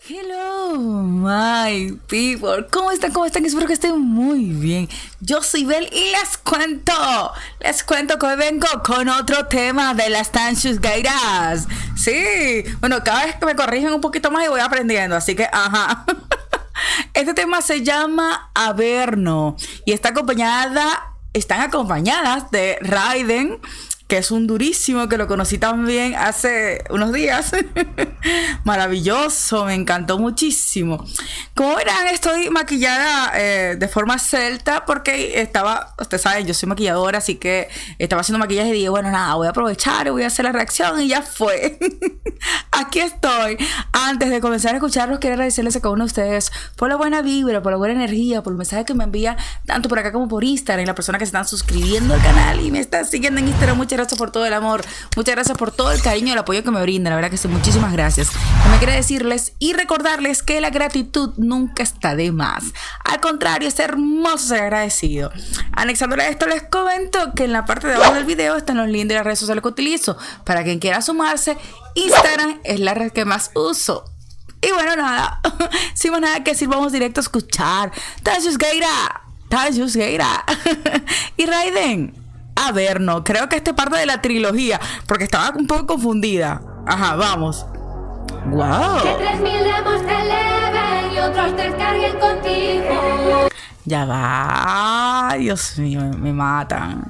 Hello, my people. ¿Cómo están? ¿Cómo están? Espero que estén muy bien. Yo soy Bel y les cuento que hoy vengo con otro tema de las tan chusgueiras. Sí, bueno, cada vez que me corrigen un poquito más y voy aprendiendo, así que, ajá. Este tema se llama Averno y están acompañadas de Raiden, que es un durísimo, que lo conocí también hace unos días. Maravilloso, me encantó muchísimo. Como verán, estoy maquillada de forma celta porque ustedes saben, yo soy maquilladora, así que estaba haciendo maquillaje y dije, bueno, nada, voy a aprovechar, voy a hacer la reacción y ya fue. Aquí estoy. Antes de comenzar a escucharlos, quiero agradecerles a cada uno de ustedes por la buena vibra, por la buena energía, por los mensajes que me envían tanto por acá como por Instagram, y las personas que se están suscribiendo al canal y me están siguiendo en Instagram. Muchas gracias por todo el amor, muchas gracias por todo el cariño y el apoyo que me brindan. La verdad que sí, muchísimas gracias. Me quiero decirles y recordarles que la gratitud nunca está de más. Al contrario, es hermoso ser agradecido. Anexándole a esto, les comento que en la parte de abajo del video están los links de las redes sociales que utilizo. Para quien quiera sumarse, Instagram es la red que más uso. Y bueno, nada, sin más nada que decir, vamos directo a escuchar Tanchusgueira y Raiden. Averno, creo que esta es parte de la trilogía, porque estaba un poco confundida. Ajá, vamos. Wow. Que 3000 demos te eleven y otros te carguen contigo. Ya va. Dios mío, me matan.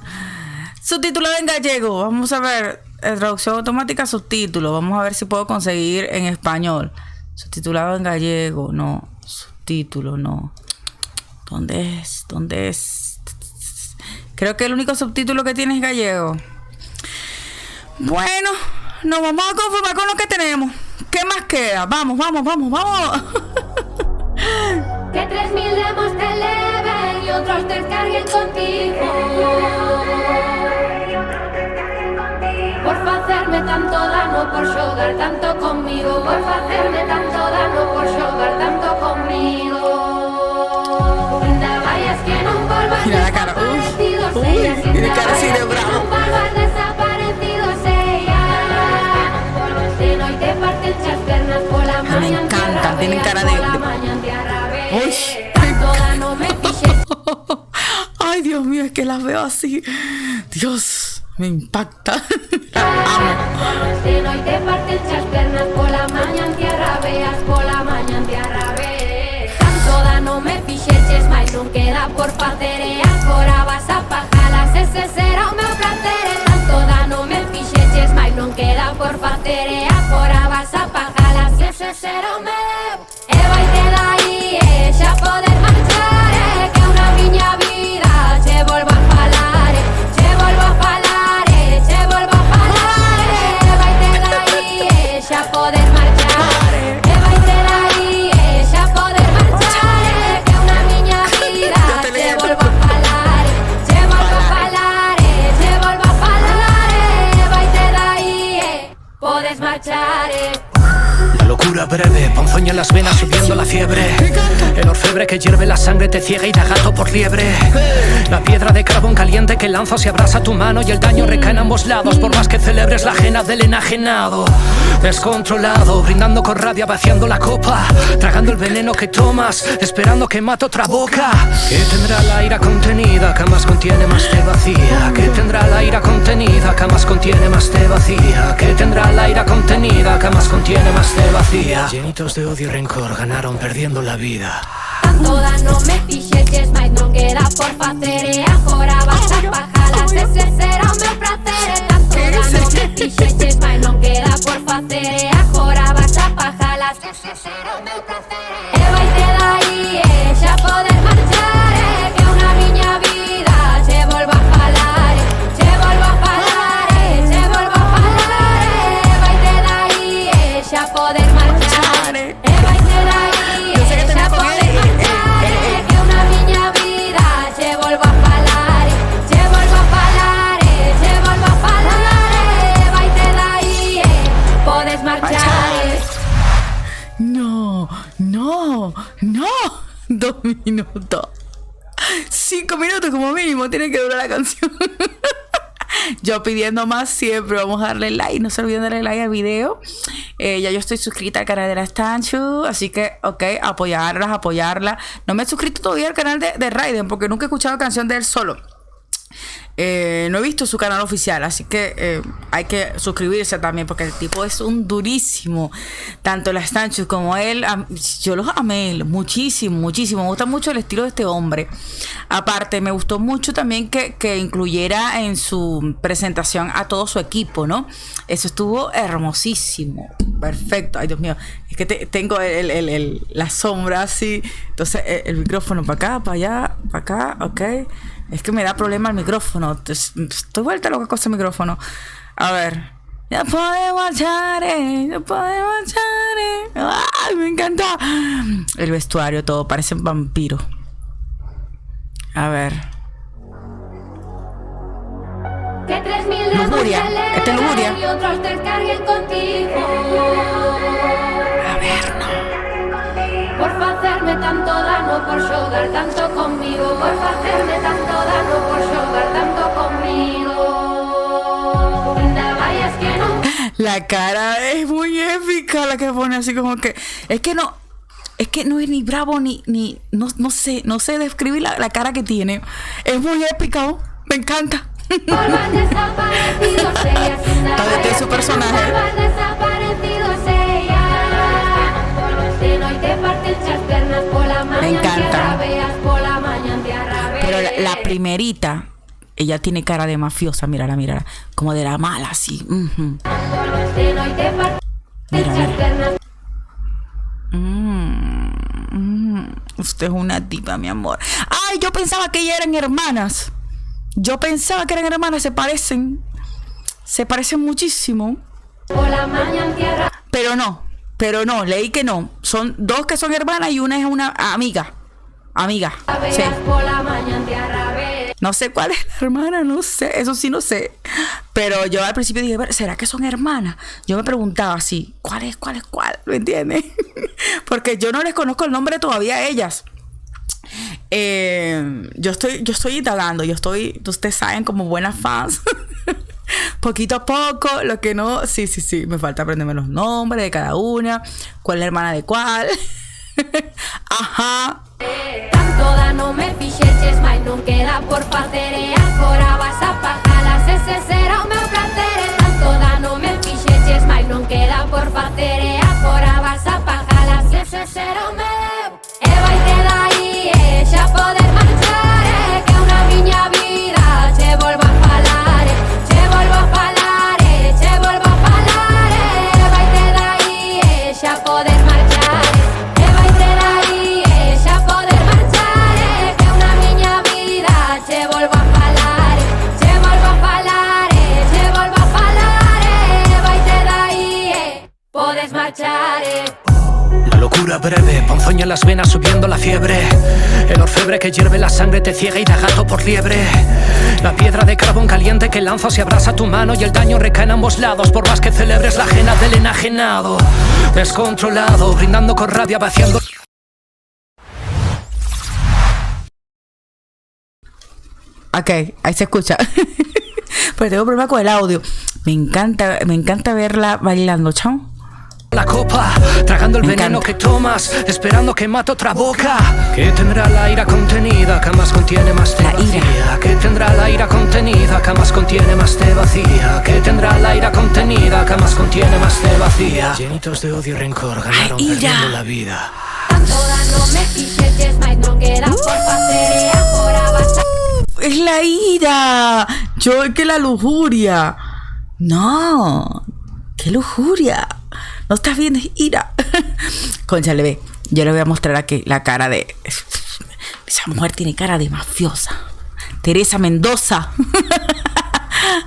Subtitulado en gallego. Vamos a ver. Traducción automática, subtítulo. Vamos a ver si puedo conseguir en español. Subtitulado en gallego. No. Subtítulo, no. ¿Dónde es? Creo que el único subtítulo que tiene es gallego. Bueno, nos vamos a conformar con lo que tenemos. ¿Qué más queda? Vamos. Que 3000 demos te eleven y otros te carguen contigo. Por hacerme tanto daño, por xogar tanto conmigo. Por hacerme tanto daño, por xogar tanto conmigo. Linda vayas que no vuelvas. Mira la cara. Tiene cara así de bravo. Me encantan, tienen cara de... Uy. Ay, Dios mío, es que las veo así. Dios, me impacta. Amo. Non queda por facer e agora vas a pajalas. Ese será o meu placer. Tanto dano me fixeches, mais non queda por facer e agora vas a pajalas. Ese será o meu. E vai te dai e xa poder marchar. Que unha miña vida che volvo a falar. Che volvo a falar, che volvo a falar. E vai te dai e xa poder marchar. E vai te dai e xa poder marchar. Que unha miña vida che volvo a falar. Che volvo a falar, che volvo a falar. E vai te dai e podes marchar. La locura breve, ponzoña en las venas subiendo la fiebre. El orfebre que hierve la sangre te ciega y da gato por liebre. La piedra de carbón caliente que lanza se abrasa tu mano y el daño recae en ambos lados. Por más que celebres la ajena del enajenado. Descontrolado, brindando con rabia, vaciando la copa. Tragando el veneno que tomas, esperando que mate otra boca. Que tendrá la ira contenida, que más contiene más te vacía. Que tendrá la ira contenida, que más contiene más te vacía. Que tendrá la ira contenida, que más contiene más te vacía. Llenitos de odio y rencor ganaron perdiendo la vida. Tanto dano me fixeches, mais non queda por facer e agora vas a pajalas. Ese será o meu prazer. Tanto dano me fixeches, mais non queda por facer e agora vas a pajalas. Ese será o meu prazer. E vai te dai e xa poder marchar. Que unha miña vida che volvo a falar. Che volvo a falar, che volvo a falar. E vai te dai e xa poder marchar. E vai te dai e xa poder marchar. Que unha miña vida che volvo a falar. Che volvo a falar, che volvo a falar. E vai te dai e podes marchar. No. 2 minutos. 5 minutos como mínimo tiene que durar la canción. Yo pidiendo más siempre. Vamos a darle like. No se olviden darle like al video. Ya yo estoy suscrita al canal de la Stanchu. Así que, ok, apoyarla. No me he suscrito todavía al canal de Raiden porque nunca he escuchado canción de él solo. No he visto su canal oficial, así que hay que suscribirse también porque el tipo es un durísimo. Tanto la Stanchu como él, yo los amé muchísimo. Me gusta mucho el estilo de este hombre. Aparte, me gustó mucho también que incluyera en su presentación a todo su equipo, ¿no? Eso estuvo hermosísimo. Perfecto. Ay, Dios mío. Es que tengo la sombra así. Entonces, el micrófono para acá, para allá, para acá, ok. Es que me da problema el micrófono. Estoy vuelta loca con ese micrófono. A ver. Ya podemos echar, ya podemos echar. ¡Ay, me encanta! El vestuario, todo. Parece un vampiro. A ver. Que 3000 Lujuria. Este es Lujuria. y otros descarguen contigo. A ver, no. Por hacerme tanto daño, por jugar tanto conmigo. Por hacerme tanto daño, por jugar tanto conmigo. Vayas que no. La cara es muy épica, la que pone así como que... Es que no es ni bravo ni no sé describir la cara que tiene. Es muy épica, ¿oh? Me encanta. Polvas desaparecidos ella. Este es su personaje. Polvas desaparecidos ella. Y te parten las piernas por la mañana. Me encanta. Veas por la mañana te arrabeas. Pero la primerita, ella tiene cara de mafiosa, mírala. Como de la mala, así. Y te parten Mira. las piernas. Usted es una diva, mi amor. Ay, yo pensaba que ellas eran hermanas. Yo pensaba que eran hermanas, se parecen muchísimo. Por la mañana te arrabeas. Pero no, leí que no. Son dos que son hermanas y una es una amiga. Sí. Por la mañana te arrabeas. No sé cuál es la hermana, no sé, eso sí no sé. Pero yo al principio dije, ¿será que son hermanas? Yo me preguntaba así, ¿cuál es cuál? ¿Me entiendes? Porque yo no les conozco el nombre todavía a ellas. Yo estoy indagando, ustedes saben, como buenas fans. Poquito a poco, lo que no, sí, me falta aprenderme los nombres de cada una, cuál es la hermana de cuál. Ajá. Tanto da no me fixeches, mai non queda por facer. Agora vas a pajalas, ese será o meu placer. Tanto da no me fixeches, mai non queda por facer. Agora vas a pajalas, ese será o meu. E vai te dai, xa poder marchar. Que unha miña vida che volvo a falar. Che volvo a falar, che volvo a falar. E vai te dai, xa poder marchar. E vai te dai, xa poder marchar. Que unha miña vida che volvo a falar. Che volvo a falar, che volvo a falar. E vai te dai, podes marchar. La locura breve, ponzoña en las venas subiendo la fiebre. El orfebre que hierve la sangre te ciega y da gato por liebre. La piedra de carbón caliente que lanza se abrasa tu mano y el daño recae en ambos lados. Por más que celebres la ajena del enajenado, descontrolado, brindando con rabia, vaciando. Ok, ahí se escucha. Pero tengo problema con el audio. Me encanta verla bailando, chao. La copa, tragando el veneno que tomas, esperando que mate otra boca. Que tendrá la ira contenida, que más contiene más te vacía. Que tendrá la ira contenida, que más contiene más te vacía. Que tendrá la ira contenida, que más contiene más te vacía. Llenitos de odio y rencor, ganaron perdiendo la vida. Tanto da no me fixeches, mais non queda por facer. Agora vas a Es la ira. Yo es que la lujuria. No. ¿Qué lujuria? No estás bien, es ira. Cónchale, ve. Yo le voy a mostrar aquí la cara de... Esa mujer tiene cara de mafiosa. Teresa Mendoza.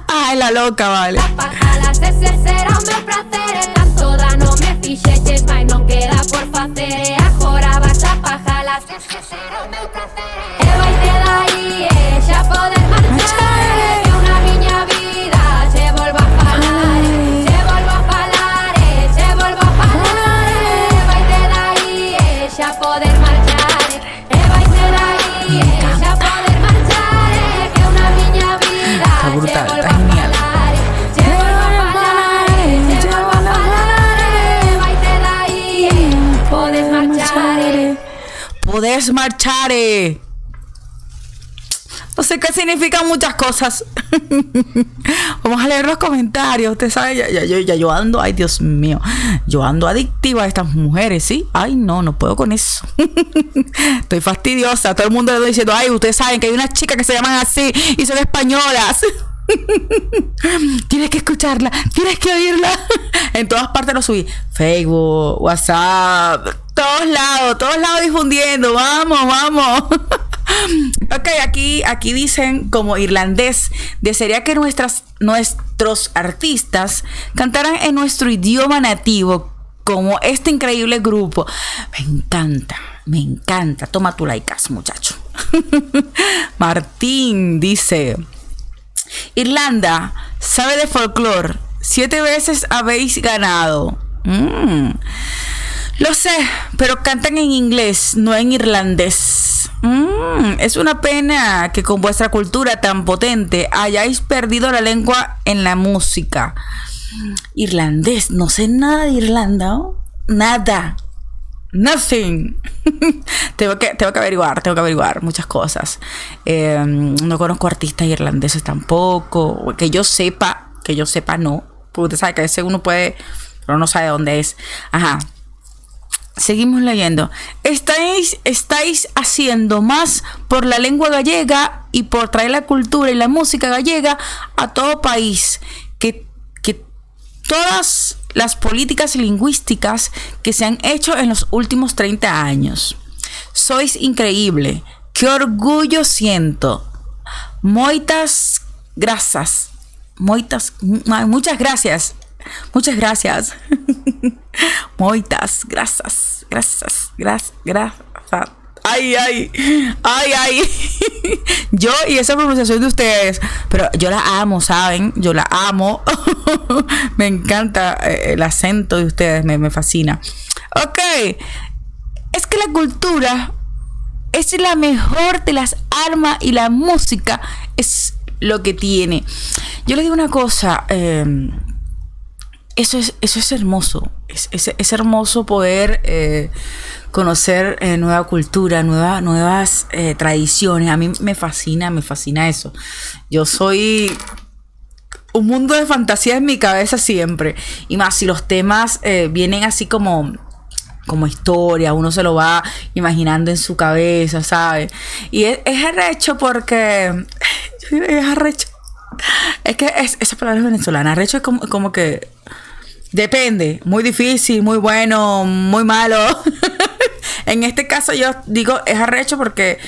Ay, la loca, vale. pajalas, ese será o meu prazer. Tanto da no me fixeches, mais non queda por facer. Agora vas a pajalas, ese será o meu prazer. E vai te dai, xa poder marchar. Que unha miña vida che volvo a falar. Che volvo a falar, che volvo a falar. E vai te dai, xa poder marchar. E vai te dai, xa poder marchar. Que unha miña vida Está brutal, está genial. Podes marchare. Podés marchare. No sé qué significan muchas cosas. Vamos a leer los comentarios. Usted sabe, ya yo ando, ay Dios mío, yo ando adictiva a estas mujeres, ¿sí? Ay, no puedo con eso. Estoy fastidiosa. Todo el mundo le está diciendo, ay, ustedes saben que hay unas chicas que se llaman así y son españolas. Tienes que escucharla, tienes que oírla. En todas partes lo subí. Facebook, WhatsApp, todos lados difundiendo. Vamos. Ok, aquí dicen como irlandés. Desearía que nuestros artistas cantaran en nuestro idioma nativo como este increíble grupo. Me encanta. Toma tu laicas, muchacho. Martín dice: Irlanda sabe de folclore. 7 veces habéis ganado. Lo sé, pero cantan en inglés, no en irlandés. Es una pena que con vuestra cultura tan potente hayáis perdido la lengua en la música. Irlandés, no sé nada de Irlanda, ¿no? Nada. Nothing. tengo que averiguar muchas cosas. No conozco artistas irlandeses tampoco. Que yo sepa no. Porque usted sabe que a veces uno puede, pero no sabe dónde es. Ajá. Seguimos leyendo. Estáis haciendo más por la lengua gallega y por traer la cultura y la música gallega a todo país que todas las políticas lingüísticas que se han hecho en los últimos 30 años. Sois increíble. Qué orgullo siento. Muchas gracias. Muchas gracias. Ay. Yo y esa pronunciación de ustedes, pero yo la amo, ¿saben? Yo la amo. Me encanta el acento de ustedes, me fascina. Ok, es que la cultura es la mejor de las armas y la música es lo que tiene. Yo les digo una cosa, eso es hermoso. Es hermoso poder conocer nueva cultura, nuevas tradiciones. A mí me fascina eso. Yo soy un mundo de fantasía en mi cabeza siempre. Y más si los temas vienen así como historia, uno se lo va imaginando en su cabeza, ¿sabes? Y es arrecho porque... Es arrecho. Es que esa palabra es venezolana. Arrecho es como que... Depende. Muy difícil, muy bueno, muy malo. En este caso yo digo es arrecho porque...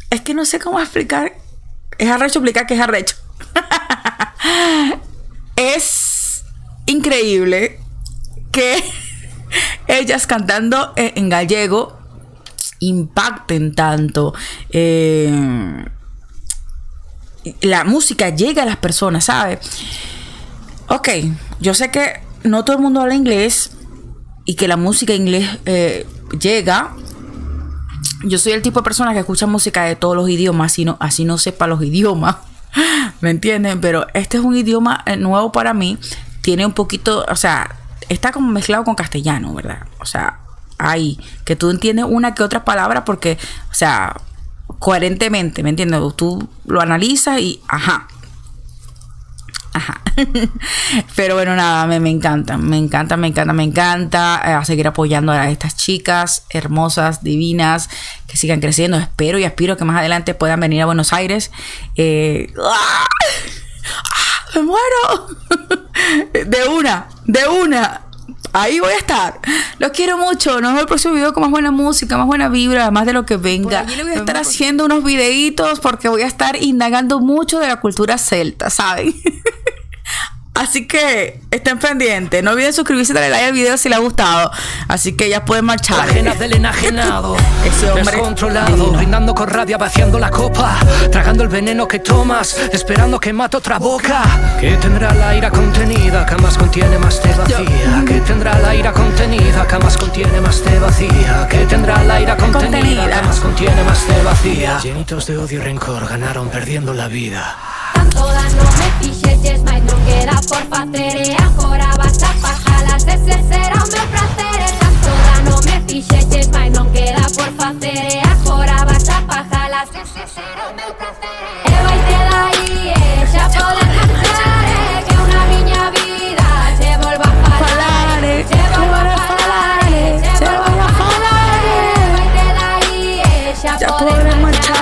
Es que no sé cómo explicar. Es arrecho explicar que es arrecho. Es increíble que ellas cantando en gallego impacten tanto. La música llega a las personas, ¿sabes? Ok, yo sé que no todo el mundo habla inglés y que la música en inglés llega. Yo soy el tipo de persona que escucha música de todos los idiomas, así no sepa los idiomas. ¿Me entienden? Pero este es un idioma nuevo para mí. Tiene un poquito, o sea, está como mezclado con castellano, ¿verdad? O sea, ahí, que tú entiendes una que otra palabra porque, o sea, coherentemente, ¿me entiendes? Tú lo analizas y ajá. Pero bueno, nada, me encanta a seguir apoyando a estas chicas hermosas, divinas, que sigan creciendo. Espero y aspiro que más adelante puedan venir a Buenos Aires. Me muero. De una. Ahí voy a estar. Los quiero mucho. Nos vemos en el próximo video con más buena música, más buena vibra, más de lo que venga. Por allí le voy a estar haciendo unos videitos porque voy a estar indagando mucho de la cultura celta, ¿saben? Así que estén pendientes. No olviden suscribirse y darle like al video si les ha gustado. Así que ya pueden marchar. Ajenas del enajenado, ese hombre descontrolado, divino. brindando con rabia, vaciando la copa, tragando el veneno que tomas, esperando que mate otra boca. Que tendrá la ira contenida, que más contiene más te vacía. Que tendrá la ira contenida, que más contiene más te vacía. Que tendrá la ira contenida, que más contiene más te vacía. Llenitos de odio y rencor, ganaron perdiendo la vida. Tanto no me fixeches, mais non queda por facer. E agora vas a pajalas, ese será o meu prazer. E tanto no me fixeches. Ya podré marchar.